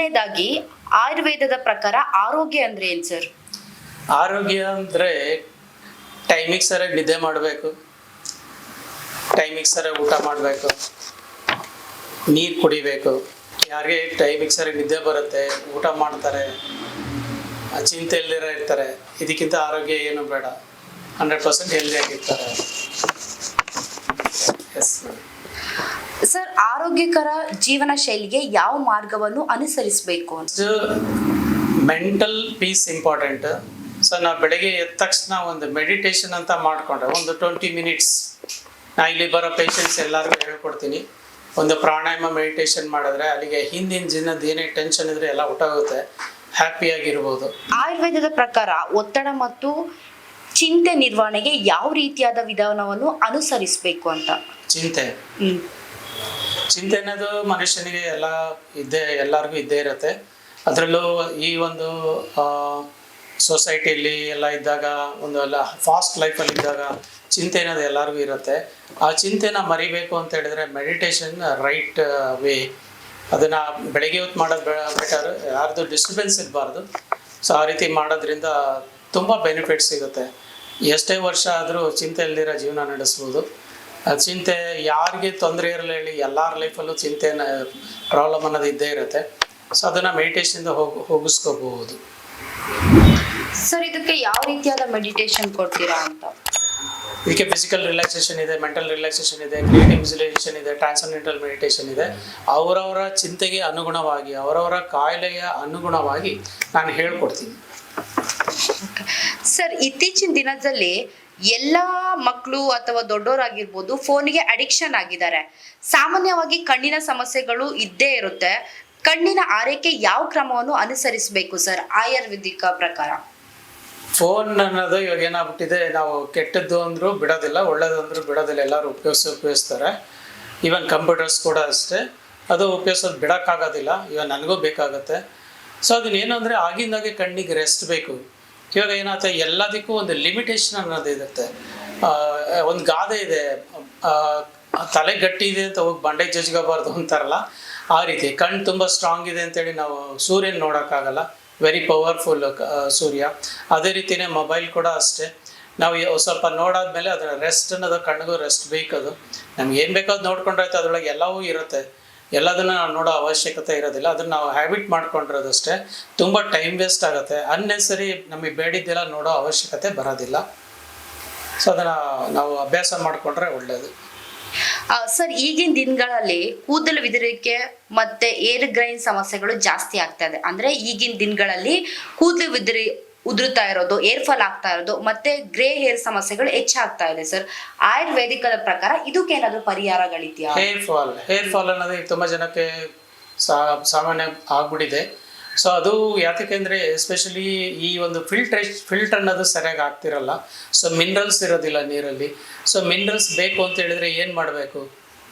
ಕೊನೆಯದಾಗಿ ಆಯುರ್ವೇದದ ಪ್ರಕಾರ ಆರೋಗ್ಯ ಅಂದ್ರೆ ಏನ್ ಸರ್? ಆರೋಗ್ಯ ಅಂದರೆ ಟೈಮಿಗೆ ಸರಿಯಾಗಿ ನಿದ್ದೆ ಮಾಡಬೇಕು, ಟೈಮಿಗೆ ಸರಿಯಾಗಿ ಊಟ ಮಾಡಬೇಕು, ನೀರು ಕುಡಿಬೇಕು. ಯಾರಿಗೆ ಟೈಮಿಗೆ ಸರಿಯಾಗಿ ನಿದ್ದೆ ಬರುತ್ತೆ, ಊಟ ಮಾಡ್ತಾರೆ, ಚಿಂತೆ ಇಲ್ದಿರ ಇರ್ತಾರೆ, ಇದಕ್ಕಿಂತ ಆರೋಗ್ಯ ಏನು ಬೇಡ. 100% ಹೆಲ್ದಿಯಾಗಿರ್ತಾರೆ. ಎಸ್ ಸರ್, ಆರೋಗ್ಯಕರ ಜೀವನ ಶೈಲಿಗೆ ಯಾವ ಮಾರ್ಗವನ್ನು ಅನುಸರಿಸಬೇಕು ಅಂತ? Mental piece important. ಸೊ ನಾವು ಬೆಳಗ್ಗೆ ಎದ್ದ ತಕ್ಷಣ ಒಂದು ಮೆಡಿಟೇಷನ್ ಅಂತ ಮಾಡಿಕೊಂಡ್ರೆ ಒಂದು 20 ಮಿನಿಟ್ಸ್, ನಾ ಇಲ್ಲಿ ಬರೋ ಪೇಷಂಟ್ಸ್ ಎಲ್ಲರಿಗೂ ಹೇಳ್ಕೊಡ್ತೀನಿ. ಒಂದು ಪ್ರಾಣಾಯಾಮ ಮೆಡಿಟೇಷನ್ ಮಾಡಿದ್ರೆ ಅಲ್ಲಿಗೆ ಹಿಂದಿನ ದಿನದ ಏನೇ ಟೆನ್ಷನ್ ಇದ್ರೆ ಎಲ್ಲ ಹೊಟ್ಟೋಗುತ್ತೆ, ಹ್ಯಾಪಿಯಾಗಿರ್ಬೋದು. ಆಯುರ್ವೇದದ ಪ್ರಕಾರ ಒತ್ತಡ ಮತ್ತು ಚಿಂತೆ ನಿರ್ವಹಣೆಗೆ ಯಾವ ರೀತಿಯಾದ ವಿಧಾನವನ್ನು ಅನುಸರಿಸಬೇಕು ಅಂತ? ಚಿಂತೆ ಅನ್ನೋದು ಮನುಷ್ಯನಿಗೆ ಎಲ್ಲರಿಗೂ ಇದ್ದೇ ಇರುತ್ತೆ. ಅದರಲ್ಲೂ ಈ ಒಂದು ಸೊಸೈಟಿಯಲ್ಲಿ ಎಲ್ಲ ಇದ್ದಾಗ, ಒಂದು ಎಲ್ಲ ಫಾಸ್ಟ್ ಲೈಫಲ್ಲಿ ಇದ್ದಾಗ ಚಿಂತೆ ಅನ್ನೋದು ಎಲ್ಲರಿಗೂ ಇರುತ್ತೆ. ಆ ಚಿಂತೆನ ಮರಿಬೇಕು ಅಂತ ಹೇಳಿದ್ರೆ ಮೆಡಿಟೇಷನ್ ರೈಟ್ ವೇ. ಅದನ್ನು ಬೆಳಗ್ಗೆ ಹೊತ್ತು ಮಾಡೋದು ಬೆಟರ್, ಯಾರ್ದು ಡಿಸ್ಟರ್ಬೆನ್ಸ್ ಇರಬಾರ್ದು. ಸೊ ಆ ರೀತಿ ಮಾಡೋದ್ರಿಂದ ತುಂಬ ಬೆನಿಫಿಟ್ ಸಿಗುತ್ತೆ. ಎಷ್ಟೇ ವರ್ಷ ಆದರೂ ಚಿಂತೆ ಇಲ್ದಿರೋ ಜೀವನ ನಡೆಸ್ಬೋದು. ಚಿಂತೆ ಯಾರಿಗೆ ತೊಂದರೆ ಇರಲ್ಲ ಹೇಳಿ, ಎಲ್ಲರ ಲೈಫಲ್ಲೂ ಚಿಂತೆ ಪ್ರಾಬ್ಲಮ್ ಅನ್ನೋದು ಇದ್ದೇ ಇರುತ್ತೆ. ಸೊ ಅದನ್ನು ಮೆಡಿಟೇಷನಿಂದ ಹೋಗಿಸ್ಕೋಬಹುದು. ಸರ್, ಇದಕ್ಕೆ ಯಾವ ರೀತಿಯಾದ ಮೆಡಿಟೇಷನ್ ಕೊಡ್ತೀರಾ ಅಂತ? ಇದಕ್ಕೆ ಫಿಸಿಕಲ್ ರಿಲ್ಯಾಕ್ಸೇಷನ್ ಇದೆ, ಮೆಂಟಲ್ ರಿಲ್ಯಾಕ್ಸೇಷನ್ ಇದೆ, ಕ್ರಿಯೇಟಿವ್ ವಿಜುವಲೈಸೇಷನ್ ಇದೆ, ಟ್ರಾನ್ಸೆಂಡೆಂಟಲ್ ಮೆಡಿಟೇಷನ್ ಇದೆ. ಅವರವರ ಚಿಂತೆಗೆ ಅನುಗುಣವಾಗಿ, ಅವರವರ ಕಾಯಿಲೆಯ ಅನುಗುಣವಾಗಿ ನಾನು ಹೇಳ್ಕೊಡ್ತೀನಿ. ಸರ್, ಇತ್ತೀಚಿನ ದಿನದಲ್ಲಿ ಎಲ್ಲ ಮಕ್ಕಳು ಅಥವಾ ದೊಡ್ಡವರಾಗಿರ್ಬೋದು ಫೋನಿಗೆ ಅಡಿಕ್ಷನ್ ಆಗಿದ್ದಾರೆ. ಸಾಮಾನ್ಯವಾಗಿ ಕಣ್ಣಿನ ಸಮಸ್ಯೆಗಳು ಇದ್ದೇ ಇರುತ್ತೆ. ಕಣ್ಣಿನ ಆರೈಕೆ ಯಾವ ಕ್ರಮವನ್ನು ಅನುಸರಿಸಬೇಕು ಸರ್ ಆಯುರ್ವೇದಿಕ ಪ್ರಕಾರ? ಫೋನ್ ಅನ್ನೋದು ಇವಾಗ ಏನಾಗ್ಬಿಟ್ಟಿದೆ, ನಾವು ಕೆಟ್ಟದ್ದು ಅಂದರೂ ಬಿಡೋದಿಲ್ಲ, ಒಳ್ಳೇದು ಅಂದರೂ ಬಿಡೋದಿಲ್ಲ. ಎಲ್ಲರೂ ಉಪಯೋಗಿಸ್ತಾರೆ. ಈವನ್ ಕಂಪ್ಯೂಟರ್ಸ್ ಕೂಡ ಅಷ್ಟೇ, ಅದು ಉಪಯೋಗಿಸೋದು ಬಿಡೋಕ್ಕಾಗೋದಿಲ್ಲ. ಇವಾಗ ನನಗೂ ಬೇಕಾಗುತ್ತೆ. ಸೊ ಅದನ್ನೇನು ಅಂದರೆ ಆಗಿಂದಾಗೆ ಕಣ್ಣಿಗೆ ರೆಸ್ಟ್ ಬೇಕು. ಇವಾಗ ಏನಾಗುತ್ತೆ, ಎಲ್ಲದಕ್ಕೂ ಒಂದು ಲಿಮಿಟೇಷನ್ ಅನ್ನೋದು ಇರುತ್ತೆ. ಒಂದು ಗಾದೆ ಇದೆ, ತಲೆ ಗಟ್ಟಿ ಇದೆ ಅಂತ ಹೋಗಿ ಬಂಡೆ ಜಜ್ಕೋಬಾರ್ದು ಅಂತಾರಲ್ಲ, ಆ ರೀತಿ ಕಣ್ಣು ತುಂಬ ಸ್ಟ್ರಾಂಗ್ ಇದೆ ಅಂತೇಳಿ ನಾವು ಸೂರ್ಯನ ನೋಡೋಕ್ಕಾಗಲ್ಲ. ವೆರಿ ಪವರ್ಫುಲ್ ಸೂರ್ಯ. ಅದೇ ರೀತಿಯೇ ಮೊಬೈಲ್ ಕೂಡ ಅಷ್ಟೇ. ನಾವು ಸ್ವಲ್ಪ ನೋಡಾದ್ಮೇಲೆ ಅದರ ರೆಸ್ಟ್ ಅನ್ನೋದು, ಕಣ್ಣಿಗೂ ರೆಸ್ಟ್ ಬೇಕದು. ನಮ್ಗೆ ಏನು ಬೇಕೋ ಅದು ನೋಡ್ಕೊಂಡ್ರಾಯ್ತು, ಅದರೊಳಗೆ ಎಲ್ಲವೂ ಇರುತ್ತೆ. ಎಲ್ಲದನ್ನು ನಾವು ನೋಡೋ ಅವಶ್ಯಕತೆ ಇರೋದಿಲ್ಲ. ಅದನ್ನು ನಾವು ಹ್ಯಾಬಿಟ್ ಮಾಡ್ಕೊಂಡಿರೋದಷ್ಟೇ. ತುಂಬ ಟೈಮ್ ವೇಸ್ಟ್ ಆಗುತ್ತೆ. ಅನ್ನೆಸರಿ ನಮಗೆ ಬೇಡಿದ್ದೆಲ್ಲ ನೋಡೋ ಅವಶ್ಯಕತೆ ಬರೋದಿಲ್ಲ. ಸೊ ಅದನ್ನು ನಾವು ಅಭ್ಯಾಸ ಮಾಡಿಕೊಂಡ್ರೆ ಒಳ್ಳೆಯದು. ಸರ್, ಈಗಿನ ದಿನಗಳಲ್ಲಿ ಕೂದಲು ಉದುರುವಿಕೆ ಮತ್ತೆ ಏರ್ ಗ್ರೈನ್ ಸಮಸ್ಯೆಗಳು ಜಾಸ್ತಿ ಆಗ್ತಾ ಇದೆ. ಅಂದ್ರೆ ಈಗಿನ ದಿನಗಳಲ್ಲಿ ಕೂದಲು ಉದುರುತ್ತಾ ಇರೋದು, ಏರ್ ಫಾಲ್ ಆಗ್ತಾ ಇರೋದು ಮತ್ತೆ ಗ್ರೇ ಹೇರ್ ಸಮಸ್ಯೆಗಳು ಹೆಚ್ಚಾಗ್ತಾ ಇದೆ. ಸರ್, ಆಯುರ್ವೇದಿಕದ ಪ್ರಕಾರ ಇದಕ್ಕೇನಾದ್ರೂ ಪರಿಹಾರಗಳಿದೆಯಾ? ಹೇರ್ ಫಾಲ್ ಅನ್ನೋದು ತುಂಬ ಜನಕ್ಕೆ ಸಾಮಾನ್ಯ ಆಗ್ಬಿಟ್ಟಿದೆ. ಸೊ ಅದು ಯಾತಕ್ಕೆ ಅಂದರೆ, ಎಸ್ಪೆಷಲಿ ಈ ಒಂದು ಫಿಲ್ಟರ್ ಅನ್ನೋದು ಸರಿಯಾಗಿ ಆಗ್ತಿರಲ್ಲ. ಸೊ ಮಿನರಲ್ಸ್ ಇರೋದಿಲ್ಲ ನೀರಲ್ಲಿ. ಸೊ ಮಿನರಲ್ಸ್ ಬೇಕು ಅಂತ ಹೇಳಿದ್ರೆ ಏನು ಮಾಡಬೇಕು?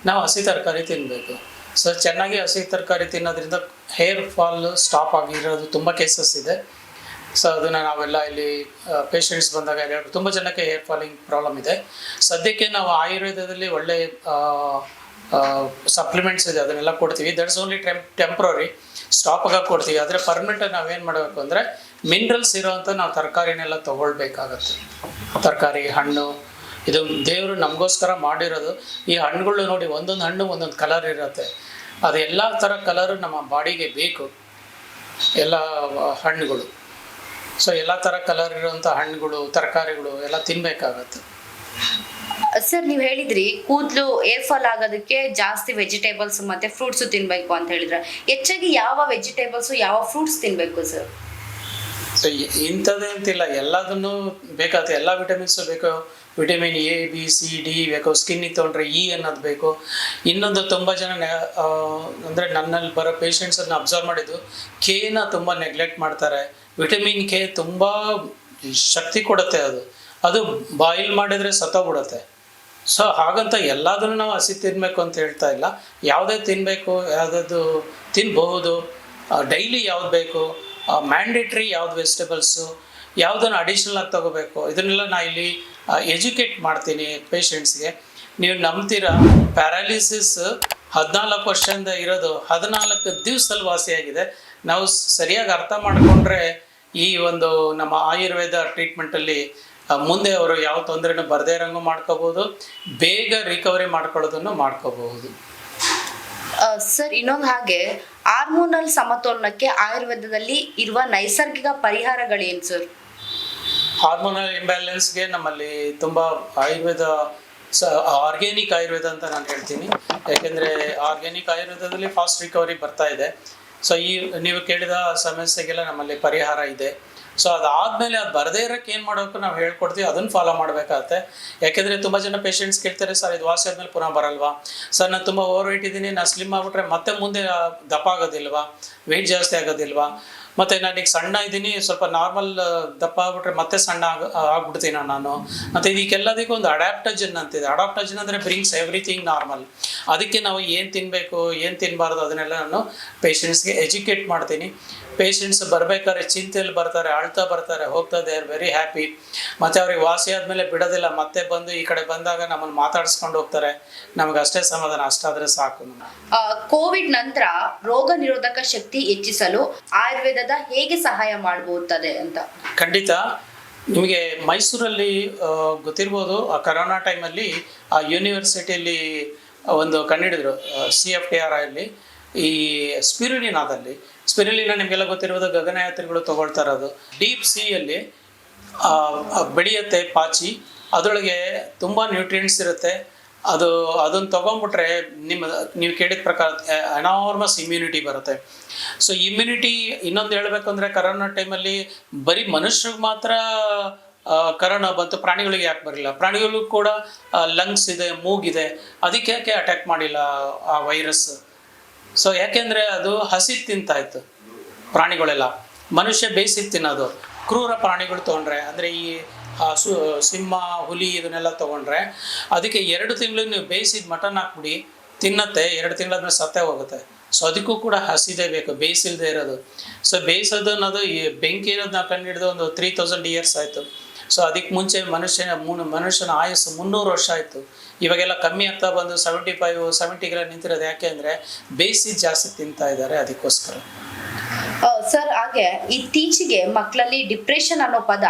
ನಾವು ಹಸಿ ತರಕಾರಿ ತಿನ್ನಬೇಕು. ಸೊ ಚೆನ್ನಾಗಿ ಹಸಿ ತರಕಾರಿ ತಿನ್ನೋದ್ರಿಂದ ಹೇರ್ ಫಾಲ್ ಸ್ಟಾಪ್ ಆಗಿರೋದು ತುಂಬ ಕೇಸಸ್ ಇದೆ. ಸೊ ಅದನ್ನು ನಾವೆಲ್ಲ ಇಲ್ಲಿ ಪೇಷಂಟ್ಸ್ ಬಂದಾಗ ತುಂಬ ಜನಕ್ಕೆ ಹೇರ್ ಫಾಲಿಂಗ್ ಪ್ರಾಬ್ಲಮ್ ಇದೆ. ಸದ್ಯಕ್ಕೆ ನಾವು ಆಯುರ್ವೇದದಲ್ಲಿ ಒಳ್ಳೆ ಸಪ್ಲಿಮೆಂಟ್ಸ್ ಇದೆ, ಅದನ್ನೆಲ್ಲ ಕೊಡ್ತೀವಿ. ದಟ್ಸ್ ಓನ್ಲಿ ಟೆಂಪ್ರರಿ, ಸ್ಟಾಪಾಗಿ ಕೊಡ್ತೀವಿ. ಆದರೆ ಪರ್ಮನೆಂಟಾಗಿ ನಾವೇನು ಮಾಡಬೇಕು ಅಂದರೆ, ಮಿನರಲ್ಸ್ ಇರೋವಂಥ ನಾವು ತರಕಾರಿನೆಲ್ಲ ತೊಗೊಳ್ಬೇಕಾಗತ್ತೆ. ತರಕಾರಿ, ಹಣ್ಣು, ಇದು ದೇವರು ನಮಗೋಸ್ಕರ ಮಾಡಿರೋದು. ಈ ಹಣ್ಣುಗಳು ನೋಡಿ, ಒಂದೊಂದು ಹಣ್ಣು ಒಂದೊಂದು ಕಲರ್ ಇರುತ್ತೆ. ಅದು ಎಲ್ಲ ಥರ ಕಲರು ನಮ್ಮ ಬಾಡಿಗೆ ಬೇಕು, ಎಲ್ಲ ಹಣ್ಣುಗಳು. ಸೊ ಎಲ್ಲ ಥರ ಕಲರ್ ಇರೋವಂಥ ಹಣ್ಣುಗಳು, ತರಕಾರಿಗಳು ಎಲ್ಲ ತಿನ್ನಬೇಕಾಗತ್ತೆ. ಸರ್, ನೀವು ಹೇಳಿದ್ರಿ ಕೂದಲು ಏರ್ ಫಾಲ್ ಆಗೋದಕ್ಕೆ ಜಾಸ್ತಿ ವೆಜಿಟೇಬಲ್ಸ್ ಮತ್ತೆ ಫ್ರೂಟ್ಸ್ ತಿನ್ಬೇಕು ಅಂತ ಹೇಳಿದ್ರೆ, ಹೆಚ್ಚಾಗಿ ಯಾವ ವೆಜಿಟೇಬಲ್ಸ್ ಯಾವ ಫ್ರೂಟ್ಸ್ ತಿನ್ಬೇಕು ಸರ್? ಸೊ ಇಂಥದ್ದೇ ಅಂತಿಲ್ಲ, ಎಲ್ಲದನ್ನು ಬೇಕಾಗುತ್ತೆ. ಎಲ್ಲ ವಿಟಮಿನ್ಸು ಬೇಕು. Vitamin A, B, C, D ಬೇಕು. ಸ್ಕಿನ್ನಿಗೆ ತೊಗೊಂಡ್ರೆ ಇ ಅನ್ನೋದು ಬೇಕು. ಇನ್ನೊಂದು ತುಂಬ ಜನ ಅಂದರೆ ನನ್ನಲ್ಲಿ ಬರೋ ಪೇಷಂಟ್ಸನ್ನು ಅಬ್ಸರ್ವ್ ಮಾಡಿದ್ದು, ಕೆನ ತುಂಬ ನೆಗ್ಲೆಕ್ಟ್ ಮಾಡ್ತಾರೆ. ವಿಟಮಿನ್ ಕೆ ತುಂಬ ಶಕ್ತಿ ಕೊಡುತ್ತೆ. ಅದು ಬಾಯಿಲ್ ಮಾಡಿದರೆ ಸತ್ತೋಗ್ಬಿಡುತ್ತೆ. ಸೊ ಹಾಗಂತ ಎಲ್ಲದನ್ನು ನಾವು ಹಸಿ ತಿನ್ನಬೇಕು ಅಂತ ಹೇಳ್ತಾ ಇಲ್ಲ. ಯಾವುದೇ ತಿನ್ನಬೇಕು, ಯಾವುದಾದ್ರು ತಿನ್ಬಹುದು. ಡೈಲಿ ಯಾವ್ದು ಬೇಕು, ಮ್ಯಾಂಡೇಟ್ರಿ ಯಾವ್ದು ವೆಜಿಟೇಬಲ್ಸು, ಯಾವುದನ್ನು ಅಡಿಷ್ನಲ್ ಆಗಿ ತೊಗೋಬೇಕು, ಇದನ್ನೆಲ್ಲ ನಾನು ಇಲ್ಲಿ ಎಜುಕೇಟ್ ಮಾಡ್ತೀನಿ ಪೇಷಂಟ್ಸ್ಗೆ. ನೀವು ನಂಬ್ತೀರಾ, ಪ್ಯಾರಾಲಿಸಿಸ್ 14 ವರ್ಷದಿಂದ ಇರೋದು 14 ದಿವಸದಲ್ಲಿ ವಾಸಿಯಾಗಿದೆ. ನಾವು ಸರಿಯಾಗಿ ಅರ್ಥ ಮಾಡಿಕೊಂಡ್ರೆ ಈ ಒಂದು ನಮ್ಮ ಆಯುರ್ವೇದ ಟ್ರೀಟ್ಮೆಂಟಲ್ಲಿ ಮುಂದೆ ಅವರು ಯಾವ ತೊಂದರೆನೂ ಬರದೇ ಇರೋಂಗೂ ಮಾಡ್ಕೋಬೋದು, ಬೇಗ ರಿಕವರಿ ಮಾಡ್ಕೊಳ್ಳೋದನ್ನು ಮಾಡ್ಕೋಬಹುದು. ಸರ್ ಇನ್ನೊಂದು ಹಾಗೆ ಹಾರ್ಮೋನಲ್ ಸಮತೋಲನಕ್ಕೆ ಆಯುರ್ವೇದದಲ್ಲಿ ಇರುವ ನೈಸರ್ಗಿಕ ಪರಿಹಾರಗಳೇನು ಸರ್? ಹಾರ್ಮೋನಲ್ ಇಂಬ್ಯಾಲೆನ್ಸ್ಗೆ ನಮ್ಮಲ್ಲಿ ತುಂಬ ಆಯುರ್ವೇದ ಆರ್ಗ್ಯಾನಿಕ್ ಆಯುರ್ವೇದ ಅಂತ ನಾನು ಹೇಳ್ತೀನಿ. ಯಾಕೆಂದರೆ ಆರ್ಗ್ಯಾನಿಕ್ ಆಯುರ್ವೇದದಲ್ಲಿ ಫಾಸ್ಟ್ ರಿಕವರಿ ಬರ್ತಾ ಇದೆ. ಸೊ ಈ ನೀವು ಕೇಳಿದ ಸಮಸ್ಯೆಗೆಲ್ಲ ನಮ್ಮಲ್ಲಿ ಪರಿಹಾರ ಇದೆ. ಸೊ ಅದಾದಮೇಲೆ ಅದು ಬರದೇ ಇರೋಕ್ಕೆ ಏನು ಮಾಡಬೇಕು ನಾವು ಹೇಳ್ಕೊಡ್ತೀವಿ, ಅದನ್ನು ಫಾಲೋ ಮಾಡಬೇಕಾಗತ್ತೆ. ಯಾಕೆಂದರೆ ತುಂಬ ಜನ ಪೇಷಂಟ್ಸ್ ಕೇಳ್ತಾರೆ, ಸರ್ ಇದು ವಾಸಿ ಆದಮೇಲೆ ಪುನಃ ಬರಲ್ವಾ, ಸರ್ ನಾನು ತುಂಬ ಓವರ್ ವೆಯ್ಟ್ ಇದ್ದೀನಿ, ನಾನು ಸ್ಲಿಮ್ ಆಗಿಬಿಟ್ರೆ ಮತ್ತೆ ಮುಂದೆ ದಪ್ಪ ಆಗೋದಿಲ್ವಾ, ವೆಯ್ಟ್ ಜಾಸ್ತಿ ಆಗೋದಿಲ್ವಾ, ಮತ್ತು ನಾನೀಗ ಸಣ್ಣ ಇದ್ದೀನಿ, ಸ್ವಲ್ಪ ನಾರ್ಮಲ್ ದಪ್ಪ ಆಗ್ಬಿಟ್ರೆ ಮತ್ತೆ ಸಣ್ಣ ಆಗ್ಬಿಡ್ತೀನ ನಾನು. ಮತ್ತು ಇದಕ್ಕೆಲ್ಲದಕ್ಕೂ ಒಂದು ಅಡ್ಯಾಪ್ಟಜನ್ ಅಂತಿದೆ. ಅಡಾಪ್ಟಜನ್ ಅಂದರೆ ಬ್ರಿಂಗ್ಸ್ ಎವ್ರಿಥಿಂಗ್ ನಾರ್ಮಲ್. ಅದಕ್ಕೆ ನಾವು ಏನು ತಿನ್ನಬೇಕು ಏನು ತಿನ್ನಬಾರ್ದು ಅದನ್ನೆಲ್ಲ ನಾನು ಪೇಷಂಟ್ಸ್ಗೆ ಎಜುಕೇಟ್ ಮಾಡ್ತೀನಿ. ಪೇಷಂಟ್ಸ್ ಬರಬೇಕಾದ್ರೆ ಚಿಂತೆಯಲ್ಲಿ ಬರ್ತಾರೆ, ಅಳ್ತಾ ಬರ್ತಾರೆ, ಹೋಗ್ತಾ ದೇ ಆರ್ ವೆರಿ ಹ್ಯಾಪಿ. ಮತ್ತು ಅವ್ರಿಗೆ ವಾಸಿ ಆದಮೇಲೆ ಬಿಡೋದಿಲ್ಲ, ಮತ್ತೆ ಬಂದು ಈ ಕಡೆ ಬಂದಾಗ ನಮ್ಮನ್ನು ಮಾತಾಡಿಸ್ಕೊಂಡು ಹೋಗ್ತಾರೆ. ನಮಗೆ ಅಷ್ಟೇ ಸಮಾಧಾನ, ಅಷ್ಟಾದರೆ ಸಾಕು. ಕೋವಿಡ್ ನಂತರ ರೋಗ ನಿರೋಧಕ ಶಕ್ತಿ ಹೆಚ್ಚಿಸಲು ಆಯುರ್ವೇದದ ಹೇಗೆ ಸಹಾಯ ಮಾಡಬಹುತ್ತದೆ ಅಂತ? ಖಂಡಿತ. ನಿಮಗೆ ಮೈಸೂರಲ್ಲಿ ಗೊತ್ತಿರ್ಬೋದು, ಆ ಕರೋನಾ ಟೈಮಲ್ಲಿ ಆ ಯೂನಿವರ್ಸಿಟಿಯಲ್ಲಿ ಒಂದು ಕಂಡುಹಿಡಿದ್ರು, CFTRI ಅಲ್ಲಿ ಈ ಸ್ಪಿರುಲಿನಾ ನಿಮಗೆಲ್ಲ ಗೊತ್ತಿರ್ಬೋದು, ಗಗನಯಾತ್ರಿಗಳು ತೊಗೊಳ್ತಾ ಇರೋದು. ಡೀಪ್ ಸಿಯಲ್ಲಿ ಬೆಳೆಯುತ್ತೆ ಪಾಚಿ, ಅದರೊಳಗೆ ತುಂಬ ನ್ಯೂಟ್ರಿಯೆಂಟ್ಸ್ ಇರುತ್ತೆ. ಅದನ್ನು ತೊಗೊಂಬಿಟ್ರೆ ನೀವು ಕೇಳಿದ ಪ್ರಕಾರ ಎನಾರ್ಮಸ್ ಇಮ್ಯುನಿಟಿ ಬರುತ್ತೆ. ಸೊ ಇಮ್ಯುನಿಟಿ ಇನ್ನೊಂದು ಹೇಳಬೇಕು ಅಂದರೆ, ಕರೋನಾ ಟೈಮಲ್ಲಿ ಬರೀ ಮನುಷ್ಯರಿಗೆ ಮಾತ್ರ ಕರೋನಾ ಬಂತು, ಪ್ರಾಣಿಗಳಿಗೆ ಯಾಕೆ ಬರಲಿಲ್ಲ? ಪ್ರಾಣಿಗಳಿಗೂ ಕೂಡ ಲಂಗ್ಸ್ ಇದೆ, ಮೂಗಿದೆ, ಅದಕ್ಕೆ ಯಾಕೆ ಅಟ್ಯಾಕ್ ಮಾಡಿಲ್ಲ ಆ ವೈರಸ್? ಸೊ ಯಾಕೆಂದರೆ ಅದು ಹಸಿ ತಿಂತಾಯಿತ್ತು ಪ್ರಾಣಿಗಳೆಲ್ಲ, ಮನುಷ್ಯ ಬೇಯಿಸಿ ತಿನ್ನೋದು. ಕ್ರೂರ ಪ್ರಾಣಿಗಳು ತೊಗೊಂಡ್ರೆ, ಅಂದರೆ ಈ ಸಿಂಹ, ಹುಲಿ ಇದನ್ನೆಲ್ಲ ತೊಗೊಂಡ್ರೆ ಅದಕ್ಕೆ 2 ತಿಂಗಳು ನೀವು ಬೇಯಿಸಿದ ಮಟನ್ ಹಾಕ್ಬಿಡಿ, ತಿನ್ನತ್ತೆ, 2 ತಿಂಗಳಾದ್ಮೇಲೆ ಸತ್ತೇ ಹೋಗುತ್ತೆ. ಸೊ ಅದಕ್ಕೂ ಕೂಡ ಹಸಿದೇ ಬೇಕು, ಬೇಯಿಸಿಲ್ದೇ ಇರೋದು. ಸೊ ಬೇಯಿಸೋದು ಅನ್ನೋದು ಈ ಬೆಂಕಿ ಇರೋದು ನಾವು ಕಂಡುಹಿಡಿದು ಒಂದು 3000 ಇಯರ್ಸ್ ಆಯಿತು. ಸೊ ಅದಕ್ಕೆ ಮುಂಚೆ ಮನುಷ್ಯನ ಆಯುಸ್ಸು 300 ವರ್ಷ ಆಯಿತು. ಇವಾಗೆಲ್ಲ ಕಮ್ಮಿ ಆಗ್ತಾ ಬಂದು 75, 70 ನಿಂತಿರೋದು. ಯಾಕೆ ಅಂದರೆ ಬೇಯಿಸಿ ಜಾಸ್ತಿ ತಿಂತಾ ಇದ್ದಾರೆ, ಅದಕ್ಕೋಸ್ಕರ. ಸರ್ ಹಾಗೆ ಇತ್ತೀಚೆಗೆ ಮಕ್ಕಳಲ್ಲಿ ಡಿಪ್ರೆಷನ್ ಅನ್ನೋ ಪದ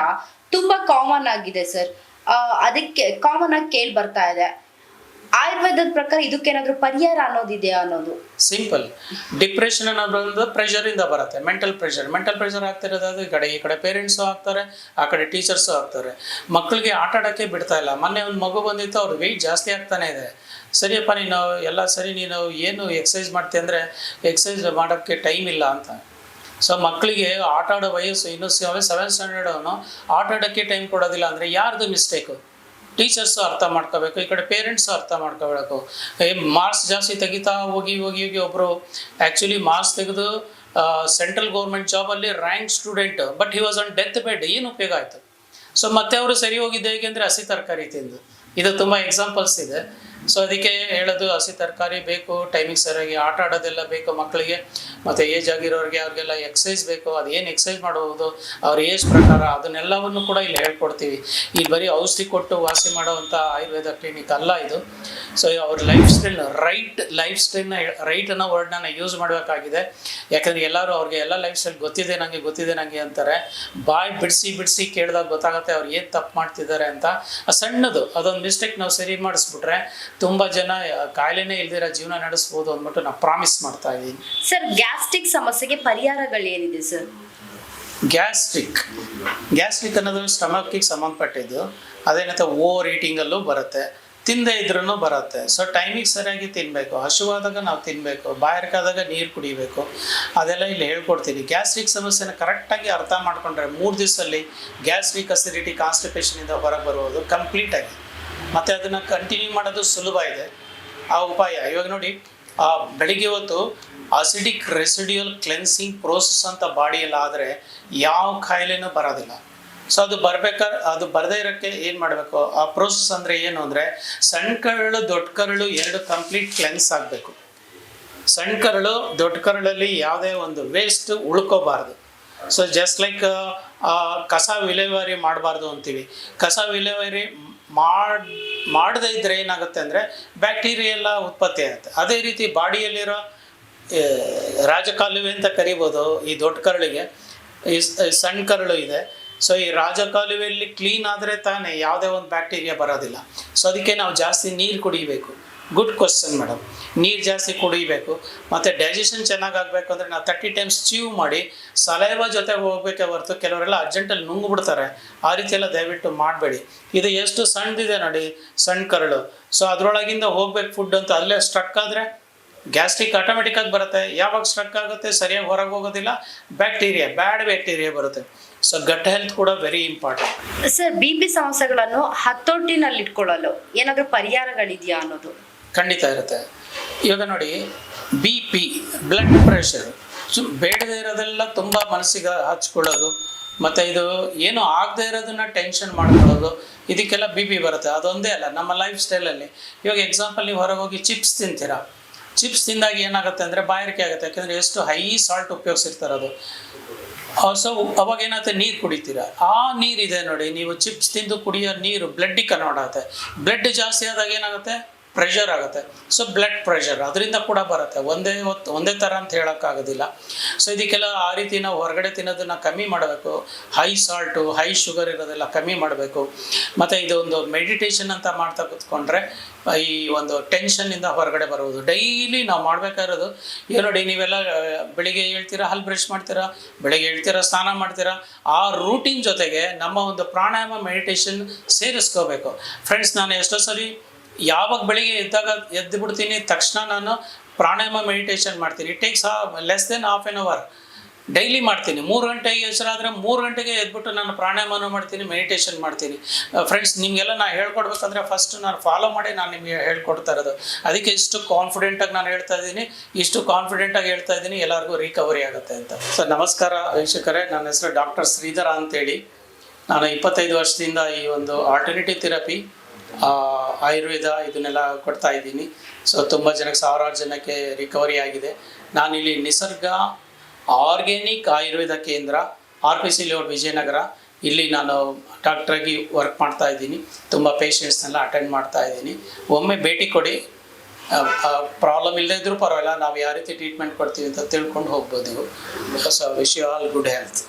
ತುಂಬಾ ಕಾಮನ್ ಆಗಿದೆ ಸರ್. ಅದಕ್ಕೆ ಕಾಮನ್ ಆಗಿ ಕೇಳಿ ಬರ್ತಾ ಇದೆ. ಆಯುರ್ವೇದದ ಪ್ರಕಾರ ಇದಕ್ಕೇನಾದ್ರೂ ಪರಿಹಾರ ಅನ್ನೋದಿದೆಯಾ ಅನ್ನೋದು? ಸಿಂಪಲ್. ಡಿಪ್ರೆಷನ್ ಅನ್ನೋದು ಪ್ರೆಷರಿಂದ ಬರುತ್ತೆ, ಮೆಂಟಲ್ ಪ್ರೆಷರ್ ಆಗ್ತಿರೋದು. ಈ ಕಡೆ ಪೇರೆಂಟ್ಸು ಆಗ್ತಾರೆ, ಆ ಕಡೆ ಟೀಚರ್ಸು ಆಗ್ತಾರೆ. ಮಕ್ಕಳಿಗೆ ಆಟ ಆಡೋಕ್ಕೆ ಬಿಡ್ತಾ ಇಲ್ಲ. ಮೊನ್ನೆ ಒಂದು ಮಗು ಬಂದಿತ್ತು, ಅವ್ರ ವೆಯ್ಟ್ ಜಾಸ್ತಿ ಆಗ್ತಾನೆ ಇದೆ. ಸರಿಯಪ್ಪ, ನೀನು ಎಲ್ಲ ಸರಿ, ನೀನು ಏನು ಎಕ್ಸಸೈಸ್ ಮಾಡ್ತೀಯ ಅಂದರೆ ಎಕ್ಸಸೈಸ್ ಮಾಡೋಕ್ಕೆ ಟೈಮ್ ಇಲ್ಲ ಅಂತ. ಸೊ ಮಕ್ಕಳಿಗೆ ಆಟ ಆಡೋ ವಯಸ್ಸು, ಇನ್ನೂ 7th ಸ್ಟ್ಯಾಂಡರ್ಡ್ ಅವನು ಆಟ ಆಡೋಕ್ಕೆ ಟೈಮ್ ಕೊಡೋದಿಲ್ಲ ಅಂದರೆ ಯಾರ್ದು ಮಿಸ್ಟೇಕು? ಟೀಚರ್ಸು ಅರ್ಥ ಮಾಡ್ಕೋಬೇಕು, ಈ ಕಡೆ ಪೇರೆಂಟ್ಸು ಅರ್ಥ ಮಾಡ್ಕೋಬೇಕು. ಮಾರ್ಕ್ಸ್ ಜಾಸ್ತಿ ತೆಗಿತಾ ಹೋಗಿ ಒಬ್ಬರು ಆ್ಯಕ್ಚುಲಿ ಮಾರ್ಕ್ಸ್ ತೆಗೆದು ಸೆಂಟ್ರಲ್ ಗೌರ್ಮೆಂಟ್ ಜಾಬಲ್ಲಿ rank student, but he was on death bed. ಏನು ಉಪಯೋಗ ಆಯಿತು? ಸೊ ಮತ್ತೆ ಅವರು ಸರಿ ಹೋಗಿದ್ದು ಹೇಗೆಂದರೆ ಹಸಿ ತರಕಾರಿ ತಿಂದು. ಇದು ತುಂಬ ಎಕ್ಸಾಂಪಲ್ಸ್ ಇದೆ. ಸೊ ಅದಕ್ಕೆ ಹೇಳೋದು, ಹಸಿ ತರಕಾರಿ ಬೇಕು, ಟೈಮಿಂಗ್ ಸರಿಯಾಗಿ ಆಟ ಆಡೋದೆಲ್ಲ ಬೇಕು ಮಕ್ಕಳಿಗೆ. ಮತ್ತು ಏಜ್ ಆಗಿರೋರಿಗೆ ಅವ್ರಿಗೆಲ್ಲ ಎಕ್ಸಸೈಸ್ ಬೇಕು. ಅದೇನು ಎಕ್ಸಸೈಸ್ ಮಾಡಬಹುದು ಅವ್ರ ಏಜ್ ಪ್ರಕಾರ, ಅದನ್ನೆಲ್ಲವನ್ನು ಕೂಡ ಇಲ್ಲಿ ಹೇಳ್ಕೊಡ್ತೀವಿ. ಇಲ್ಲಿ ಬರೀ ಔಷಧಿ ಕೊಟ್ಟು ವಾಸಿ ಮಾಡೋವಂಥ ಆಯುರ್ವೇದ ಕ್ಲಿನಿಕ್ ಅಲ್ಲ ಇದು. ಸೊ ಅವ್ರ ಲೈಫ್ ಸ್ಟೈಲ್ನ ರೈಟ್ ಅನ್ನೋ ವರ್ಡ್ನ ಯೂಸ್ ಮಾಡಬೇಕಾಗಿದೆ. ಯಾಕಂದರೆ ಎಲ್ಲರೂ ಅವ್ರಿಗೆ ಎಲ್ಲ ಲೈಫ್ ಸ್ಟೈಲ್ ಗೊತ್ತಿದೆ ನನಗೆ ಅಂತಾರೆ. ಬಾಯ್ ಬಿಡಿಸಿ ಕೇಳಿದಾಗ ಗೊತ್ತಾಗುತ್ತೆ ಅವ್ರು ಏನು ತಪ್ಪು ಮಾಡ್ತಿದ್ದಾರೆ ಅಂತ. ಸಣ್ಣದು ಅದೊಂದು ಮಿಸ್ಟೇಕ್ ನಾವು ಸರಿ ಮಾಡಿಸ್ಬಿಟ್ರೆ ತುಂಬ ಜನ ಕಾಯಿಲೆನೇ ಇಲ್ದಿರೋ ಜೀವನ ನಡೆಸ್ಬೋದು ಅಂದ್ಬಿಟ್ಟು ನಾವು ಪ್ರಾಮಿಸ್ ಮಾಡ್ತಾ ಇದ್ದೀನಿ. ಸರ್ ಗ್ಯಾಸ್ಟ್ರಿಕ್ ಸಮಸ್ಯೆಗೆ ಪರಿಹಾರಗಳೇನಿದೆ ಸರ್? ಗ್ಯಾಸ್ಟ್ರಿಕ್ ಅನ್ನೋದು ಸ್ಟಮಕ್ಕಿಗೆ ಸಂಬಂಧಪಟ್ಟಿದ್ದು. ಅದೇನಂತ ಓವರ್ ಈಟಿಂಗಲ್ಲೂ ಬರುತ್ತೆ, ತಿಂದೇ ಇದ್ರೂ ಬರುತ್ತೆ. ಸೊ ಟೈಮಿಗೆ ಸರಿಯಾಗಿ ತಿನ್ನಬೇಕು, ಹಸುವಾದಾಗ ನಾವು ತಿನ್ನಬೇಕು, ಬಾಯಾರಿಕಾದಾಗ ನೀರು ಕುಡಿಬೇಕು, ಅದೆಲ್ಲ ಇಲ್ಲಿ ಹೇಳ್ಕೊಡ್ತೀನಿ. ಗ್ಯಾಸ್ಟ್ರಿಕ್ ಸಮಸ್ಯೆನ ಕರೆಕ್ಟಾಗಿ ಅರ್ಥ ಮಾಡಿಕೊಂಡ್ರೆ 3 ದಿವಸದಲ್ಲಿ ಗ್ಯಾಸ್ಟ್ರಿಕ್ ಅಸಿಡಿಟಿ ಕಾನ್ಸ್ಟಿಪೇಷನಿಂದ ಹೊರಗೆ ಬರ್ಬೋದು ಕಂಪ್ಲೀಟಾಗಿ. ಮತ್ತು ಅದನ್ನು ಕಂಟಿನ್ಯೂ ಮಾಡೋದು ಸುಲಭ ಇದೆ ಆ ಉಪಾಯ. ಇವಾಗ ನೋಡಿ, ಬೆಳಿಗ್ಗೆ ಹೊತ್ತು ಅಸಿಡಿಕ್ ರೆಸಿಡ್ಯೂಯಲ್ ಕ್ಲೆನ್ಸಿಂಗ್ ಪ್ರೋಸೆಸ್ ಅಂತ ಬಾಡಿಯಲ್ಲಿ ಆದರೆ ಯಾವ ಕಾಯಿಲೆನೂ ಬರೋದಿಲ್ಲ. ಸೊ ಅದು ಅದು ಬರದೇ ಇರೋಕ್ಕೆ ಏನು ಮಾಡಬೇಕು? ಆ ಪ್ರೋಸೆಸ್ ಅಂದರೆ ಏನು ಅಂದರೆ, ಸಣ್ಣ ಕರಳು ದೊಡ್ಡ ಕರಳು 2 ಕಂಪ್ಲೀಟ್ ಕ್ಲೆನ್ಸ್ ಆಗಬೇಕು. ಸಣ್ಣ ಕರಳು ದೊಡ್ಡ ಕರಳಲ್ಲಿ ಯಾವುದೇ ಒಂದು ವೇಸ್ಟ್ ಉಳ್ಕೋಬಾರ್ದು. ಸೊ ಜಸ್ಟ್ ಲೈಕ್ ಕಸ ವಿಲೇವಾರಿ ಮಾಡಬಾರ್ದು ಅಂತೀವಿ. ಕಸ ವಿಲೇವಾರಿ ಮಾಡದೇ ಇದ್ದರೆ ಏನಾಗುತ್ತೆ ಅಂದರೆ ಬ್ಯಾಕ್ಟೀರಿಯಾ ಎಲ್ಲ ಉತ್ಪತ್ತಿ ಆಗುತ್ತೆ. ಅದೇ ರೀತಿ ಬಾಡಿಯಲ್ಲಿರೋ ರಾಜಕಾಲುವೆ ಅಂತ ಕರಿಬೋದು ಈ ದೊಡ್ಡ ಕರಳಿಗೆ. ಈ ಸಣ್ಣ ಕರಳು ಇದೆ. ಸೊ ಈ ರಾಜಕಾಲುವೆಯಲ್ಲಿ ಕ್ಲೀನ್ ಆದರೆ ತಾನೇ ಯಾವುದೇ ಒಂದು ಬ್ಯಾಕ್ಟೀರಿಯಾ ಬರೋದಿಲ್ಲ. ಸೊ ಅದಕ್ಕೆ ನಾವು ಜಾಸ್ತಿ ನೀರು ಕುಡಿಬೇಕು. Good question madam. ನೀರು ಜಾಸ್ತಿ ಕುಡಿಬೇಕು. ಮತ್ತು ಡೈಜೆಷನ್ ಚೆನ್ನಾಗಾಗಬೇಕು ಅಂದರೆ ನಾವು 30 ಟೈಮ್ಸ್ ಚೀವ್ ಮಾಡಿ ಸಲೈವ ಜೊತೆಗೆ ಹೋಗ್ಬೇಕೇ ಹೊರತು ಕೆಲವರೆಲ್ಲ ಅರ್ಜೆಂಟಲ್ಲಿ ನುಂಗ್ಬಿಡ್ತಾರೆ. ಆ ರೀತಿ ಎಲ್ಲ ದಯವಿಟ್ಟು ಮಾಡಬೇಡಿ. ಇದು ಎಷ್ಟು ಸಣ್ಣದಿದೆ ನೋಡಿ, ಸಣ್ಣ ಕರಳು. ಸೊ ಅದರೊಳಗಿಂದ ಹೋಗ್ಬೇಕು ಫುಡ್ ಅಂತ ಅಲ್ಲೇ ಸ್ಟ್ರಕ್ ಆದರೆ ಗ್ಯಾಸ್ಟ್ರಿಕ್ ಆಟೋಮೆಟಿಕ್ಕಾಗಿ ಬರುತ್ತೆ. ಯಾವಾಗ ಸ್ಟ್ರಕ್ ಆಗುತ್ತೆ ಸರಿಯಾಗಿ ಹೊರಗೆ ಹೋಗೋದಿಲ್ಲ, ಬ್ಯಾಡ್ ಬ್ಯಾಕ್ಟೀರಿಯಾ ಬರುತ್ತೆ. ಸೊ ಗಟ್ ಹೆಲ್ತ್ ಕೂಡ ವೆರಿ ಇಂಪಾರ್ಟೆಂಟ್. ಸರ್, BP ಸಮಸ್ಯೆಗಳನ್ನು ಹತೋಟಿನಲ್ಲಿ ಇಟ್ಕೊಳ್ಳಲು ಏನಾದರೂ ಪರಿಹಾರಗಳಿದೆಯಾ ಅನ್ನೋದು? ಖಂಡಿತ ಇರುತ್ತೆ. ಇವಾಗ ನೋಡಿ, BP ಬ್ಲಡ್ ಪ್ರೆಷರ್ ಬೇಡದೇ ಇರೋದೆಲ್ಲ ತುಂಬ ಮನಸ್ಸಿಗೆ ಹಚ್ಕೊಳ್ಳೋದು, ಮತ್ತು ಇದು ಏನು ಆಗದೆ ಇರೋದನ್ನ ಟೆನ್ಷನ್ ಮಾಡ್ಕೊಳ್ಳೋದು, ಇದಕ್ಕೆಲ್ಲ BP ಬರುತ್ತೆ. ಅದೊಂದೇ ಅಲ್ಲ, ನಮ್ಮ ಲೈಫ್ ಸ್ಟೈಲಲ್ಲಿ ಇವಾಗ ಎಕ್ಸಾಂಪಲ್ ನೀವು ಹೊರಗೆ ಹೋಗಿ ಚಿಪ್ಸ್ ತಿಂತೀರಾ. ಚಿಪ್ಸ್ ತಿಂದಾಗ ಏನಾಗುತ್ತೆ ಅಂದರೆ ಬಾಯಾರಿಕೆ ಆಗುತ್ತೆ. ಯಾಕೆಂದರೆ ಎಷ್ಟು ಹೈ ಸಾಲ್ಟ್ ಉಪಯೋಗಿಸಿರ್ತಾರೆ ಅದು. ಸೊ ಅವಾಗ ಏನಾಗುತ್ತೆ, ನೀರು ಕುಡಿತೀರಾ. ಆ ನೀರಿದೆ ನೋಡಿ, ನೀವು ಚಿಪ್ಸ್ ತಿಂದು ಕುಡಿಯೋ ನೀರು ಬ್ಲಡ್ಡಿಗೆ ಕನ್ವರ್ಟ್ ಆಗುತ್ತೆ. ಬ್ಲಡ್ ಜಾಸ್ತಿ ಆದಾಗ ಏನಾಗುತ್ತೆ, ಪ್ರೆಷರ್ ಆಗುತ್ತೆ. ಸೊ ಬ್ಲಡ್ ಪ್ರೆಷರ್ ಅದರಿಂದ ಕೂಡ ಬರುತ್ತೆ. ಒಂದೇ ಥರ ಅಂತ ಹೇಳೋಕ್ಕಾಗೋದಿಲ್ಲ. ಸೊ ಇದಕ್ಕೆಲ್ಲ ಆ ರೀತಿ ನಾವು ಹೊರಗಡೆ ತಿನ್ನೋದನ್ನು ಕಮ್ಮಿ ಮಾಡಬೇಕು. ಹೈ ಸಾಲ್ಟು, ಹೈ ಶುಗರ್ ಇರೋದೆಲ್ಲ ಕಮ್ಮಿ ಮಾಡಬೇಕು. ಮತ್ತು ಇದು ಒಂದು ಮೆಡಿಟೇಷನ್ ಅಂತ ಮಾಡ್ತಾ ಕೂತ್ಕೊಂಡ್ರೆ ಈ ಒಂದು ಟೆನ್ಷನ್ನಿಂದ ಹೊರಗಡೆ ಬರುವುದು. ಡೈಲಿ ನಾವು ಮಾಡಬೇಕಾಗಿರೋದು ನೋಡಿ, ನೀವೆಲ್ಲ ಬೆಳಿಗ್ಗೆ ಹೇಳ್ತೀರಾ ಹಲ್ ಬ್ರಷ್ ಮಾಡ್ತೀರಾ, ಬೆಳಿಗ್ಗೆ ಹೇಳ್ತೀರಾ ಸ್ನಾನ ಮಾಡ್ತೀರಾ. ಆ ರೂಟೀನ್ ಜೊತೆಗೆ ನಮ್ಮ ಒಂದು ಪ್ರಾಣಾಯಾಮ ಮೆಡಿಟೇಷನ್ ಸೇರಿಸ್ಕೋಬೇಕು. ಫ್ರೆಂಡ್ಸ್, ನಾನು ಎಷ್ಟೋ ಸರಿ ಯಾವಾಗ ಬೆಳಿಗ್ಗೆ ಎದ್ದು ಬಿಡ್ತೀನಿ ತಕ್ಷಣ ನಾನು ಪ್ರಾಣಾಯಾಮ ಮೆಡಿಟೇಷನ್ ಮಾಡ್ತೀನಿ. It takes less than half an hour daily ಮಾಡ್ತೀನಿ. 3 ಗಂಟೆಗೆ ಹೆಸರಾದರೆ 3 ಗಂಟೆಗೆ ಎದ್ಬಿಟ್ಟು ನಾನು ಪ್ರಾಣಾಯಾಮನೂ ಮಾಡ್ತೀನಿ, ಮೆಡಿಟೇಷನ್ ಮಾಡ್ತೀನಿ. ಫ್ರೆಂಡ್ಸ್, ನಿಮಗೆಲ್ಲ ನಾನು ಹೇಳ್ಕೊಡ್ಬೇಕಂದ್ರೆ ಫಸ್ಟ್ ನಾನು ಫಾಲೋ ಮಾಡಿ ನಾನು ನಿಮಗೆ ಹೇಳ್ಕೊಡ್ತಾ ಇರೋದು. ಅದಕ್ಕೆ ಇಷ್ಟು ಕಾನ್ಫಿಡೆಂಟಾಗಿ ನಾನು ಹೇಳ್ತಾ ಇದ್ದೀನಿ, ಹೇಳ್ತಾ ಇದ್ದೀನಿ, ಎಲ್ಲರಿಗೂ ರಿಕವರಿ ಆಗುತ್ತೆ ಅಂತ. ಸರ್ ನಮಸ್ಕಾರ ವೀಕ್ಷಕರೇ, ನನ್ನ ಹೆಸರು ಡಾಕ್ಟರ್ ಶ್ರೀಧರ ಅಂತೇಳಿ. ನಾನು 25 ವರ್ಷದಿಂದ ಈ ಒಂದು ಆಲ್ಟರ್ನೇಟಿವ್ ಥೆರಪಿ, ಆಯುರ್ವೇದ ಇದನ್ನೆಲ್ಲ ಕೊಡ್ತಾ ಇದ್ದೀನಿ. ಸೊ ತುಂಬ ಜನಕ್ಕೆ, ಸಾವಿರಾರು ಜನಕ್ಕೆ ರಿಕವರಿ ಆಗಿದೆ. ನಾನಿಲ್ಲಿ ನಿಸರ್ಗ ಆರ್ಗ್ಯಾನಿಕ್ ಆಯುರ್ವೇದ ಕೇಂದ್ರ, RPC ಲೇಔಟ್ ವಿಜಯನಗರ, ಇಲ್ಲಿ ನಾನು ಡಾಕ್ಟ್ರಾಗಿ ವರ್ಕ್ ಮಾಡ್ತಾ ಇದ್ದೀನಿ. ತುಂಬ ಪೇಷಂಟ್ಸ್ನೆಲ್ಲ ಅಟೆಂಡ್ ಮಾಡ್ತಾ ಇದ್ದೀನಿ. ಒಮ್ಮೆ ಭೇಟಿ ಕೊಡಿ. ಪ್ರಾಬ್ಲಮ್ ಇಲ್ಲದೇ ಇದ್ರೂ ಪರವಾಗಿಲ್ಲ, ನಾವು ಯಾವ ರೀತಿ ಟ್ರೀಟ್ಮೆಂಟ್ ಕೊಡ್ತೀವಿ ಅಂತ ತಿಳ್ಕೊಂಡು ಹೋಗ್ಬೋದು ನೀವು. So wish you all good health.